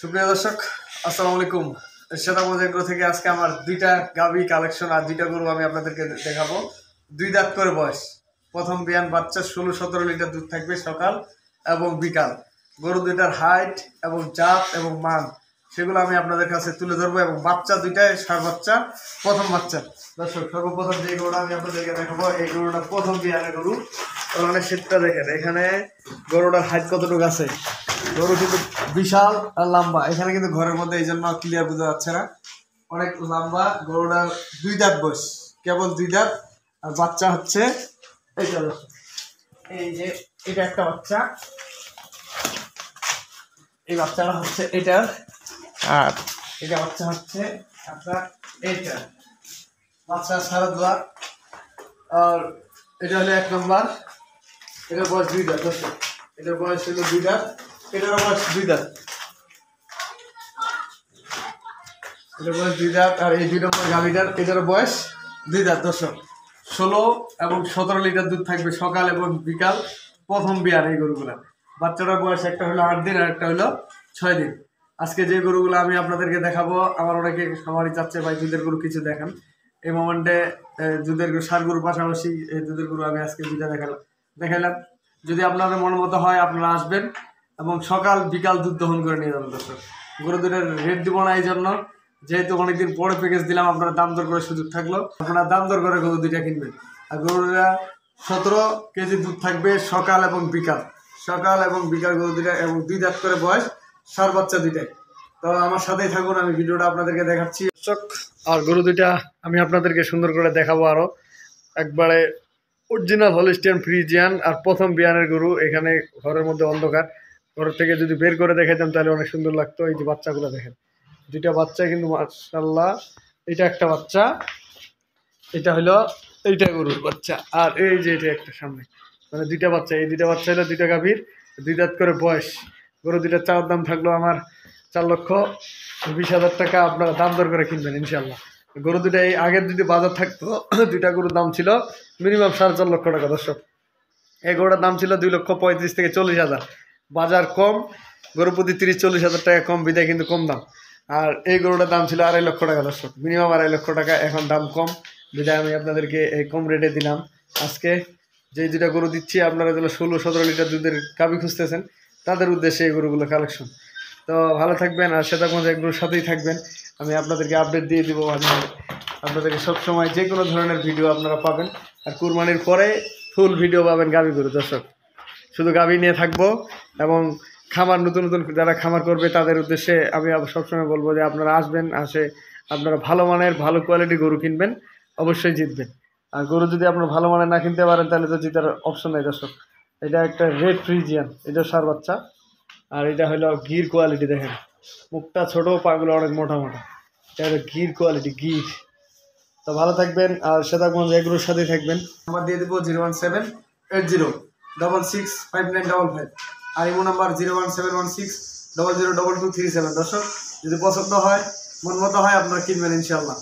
সুপ্রিয় দর্শক, আসসালামু আলাইকুম। সেতাগঞ্জ এগ্রো থেকে আজকে আমার দুইটা গাভী কালেকশন আর দুইটা গরু আমি আপনাদেরকে দেখাবো। 2 দাঁত করে বয়স, প্রথম বিয়ান বাচ্চা, 16-17 লিটার দুধ থাকবে সকাল এবং বিকাল। গরু দুইটার হাইট এবং জাত এবং মান সেগুলো আমি আপনাদের কাছে তুলে ধরবো, এবং বাচ্চা দুইটাই ষাঁড় বাচ্চা, প্রথম বাচ্চা। দর্শক, সর্বপ্রথম যে গরুটা আমি আপনাদেরকে দেখাবো, এই গরুটা প্রথম বিয়ানের গরু। ওখানে শীতটা দেখেন, এখানে গরুটার হাইট কতটুকু আছে। গরু কিন্তু বিশাল আর লম্বা, এখানে কিন্তু ঘরের মধ্যে এই জন্য ক্লিয়ার বোঝা যাচ্ছে না, অনেক লম্বা। গরুটার 2 দাঁত বয়স, কেবল 2 দাঁত। আর বাচ্চা হচ্ছে এইটা, এই যে এটা একটা বাচ্চা, এই বাচ্চাটা হচ্ছে এটার, আর এটা বাচ্চা হচ্ছে আপনার এইটা বাচ্চা সারা দোয়া। আর এটা হলো 1 নম্বর, এটার বয়স 2 দাঁত। দর্শক, এটার বয়স হলো 2 দাঁত, এটার বয়স 2 দাঁত, এটার বয়স 2 দাঁত। আর এই 2 নম্বর গাভীটার, এটার বয়স 2 দাঁত। দর্শক, 16 এবং 17 লিটার দুধ থাকবে সকাল এবং বিকাল, প্রথম বিয়ার এই গরুগুলা। বাচ্চাটার বয়স একটা হলো 8 দিন আর একটা হলো 6 দিন। আজকে যে গরুগুলো আমি আপনাদেরকে দেখাবো, আমার অনেকে খামারি চাচ্ছে ভাই দুধের গরু কিছু দেখান। এই মোমেন্টে দুধের গরু, ষাঁড় গরুর পাশাপাশি এই দুধের গরু আমি আজকে দুইটা দেখাইলাম। যদি আপনাদের মন মতো হয় আপনারা আসবেন এবং সকাল বিকাল দুধ দহন করে নিয়ে যাবেন। দর্শক, গরু দুধের রেট দিব না এই জন্য, যেহেতু অনেকদিন পরে প্যাকেজ দিলাম, আপনারা দাম দর করে সুযোগ থাকলো আপনারা দাম দর করে গরু দুইটা কিনবেন। আর গরুরা 17 কেজি দুধ থাকবে সকাল এবং বিকাল, গরু দুইটা, এবং 2 দাঁত করে বয়স, ষাঁড় বাচ্চা দুইটাই। তো আমার সাথেই থাকুন, আমি ভিডিওটা আপনাদেরকে দেখাচ্ছি। দর্শক, আর গরু দুইটা আমি আপনাদেরকে সুন্দর করে দেখাবো আরো একবারে অরিজিনাল হলিস্টিয়ান ফ্রিজিয়ান আর প্রথম বিয়ানের গরু। এখানে ঘরের মধ্যে অন্ধকার, ঘর থেকে যদি বের করে দেখাইতাম তাহলে অনেক সুন্দর লাগতো। এই যে বাচ্চাগুলো দেখেন, 2টা বাচ্চা কিন্তু মাশাআল্লাহ। এটা একটা বাচ্চা, এটা হলো এইটা গরুর বাচ্চা, আর এই যে এটা একটা সামনে, মানে 2টা বাচ্চা। এই 2টা বাচ্চা হলো 2টা গাভীর, 2 দাঁত করে বয়স। গরু 2টার চাওয়ার দাম থাকলো আমার 4,20,000 টাকা। আপনারা দাম দর করে কিনবেন ইনশাল্লাহ। গরু 2টা এই আগের যদি বাজার থাকতো, 2টা গরুর দাম ছিল মিনিমাম 4.5 লক্ষ টাকা। দর্শক, এই গরুটার দাম ছিল 2,35,000 থেকে 40,000। বাজার কম, গরু প্রতি 30-40,000 টাকা কম, বিদায় কিন্তু কম দাম। আর এই গরুটার দাম ছিল 2.5 লক্ষ টাকা। দর্শক, মিনিমাম 2.5 লক্ষ টাকা, এখন দাম কম, বিদায় আমি আপনাদেরকে এই কম রেটে দিলাম। আজকে যেই 2টা গরু দিচ্ছি, আপনারা যেন 16-17 লিটার দুধের গাভী খুঁজতেছেন তাদের উদ্দেশ্যে এই গরুগুলো কালেকশন। তো ভালো থাকবেন, আর সেতাগঞ্জ এগ্রোর সাথেই থাকবেন। আমি আপনাদেরকে আপডেট দিয়ে দিব, আমি আপনাদেরকে সবসময় যে কোনো ধরনের ভিডিও আপনারা পাবেন। আর কুরবানির পরে ফুল ভিডিও পাবেন গাভী গরু। দর্শক, শুধু গাভী নিয়ে থাকবো, এবং খামার নতুন যারা খামার করবে তাদের উদ্দেশ্যে আমি সবসময় বলবো যে আপনারা আসবেন, আপনারা ভালো মানের ভালো কোয়ালিটি গরু কিনবেন, অবশ্যই জিতবেন। আর গরু যদি আপনারা ভালো মানের না কিনতে পারেন তাহলে তো জিতার অপশন নেই। দর্শক, এটা একটা রেড ফ্রিজিয়ান, এটা ষাঁড় বাচ্চা। আর এটা হলো গির কোয়ালিটি, দেখেন মুখটা ছোট, পাগুলো অনেক মোটা মোটা, এটা হলো গির কোয়ালিটি, গির। তো ভালো থাকবেন, আর সেতাগঞ্জ এগ্রোর সাথেই থাকবেন। নাম্বার দিয়ে দেবো 01780665955, আর ইমো নাম্বার 01716002237। দর্শক, যদি পছন্দ হয়, মন মতো হয়, আপনারা কিনবেন ইনশাল্লাহ।